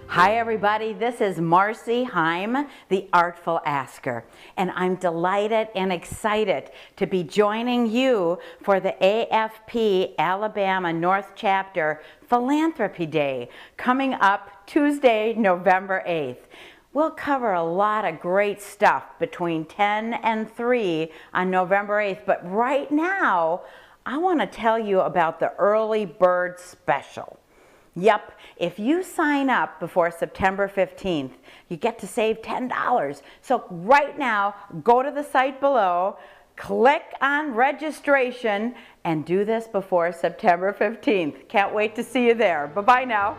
Hi everybody, this is Marcy Heim, the Artful Asker, and I'm delighted and excited to be joining you for the AFP Alabama North Chapter Philanthropy Day coming up Tuesday, November 8th. We'll cover a lot of great stuff between 10 and 3 on November 8th, but right now I want to tell you about the Early Bird Special. Yep, if you sign up before September 15th, you get to save $10. So right now, go to the site below, click on registration, and do this before September 15th. Can't wait to see you there. Bye-bye now.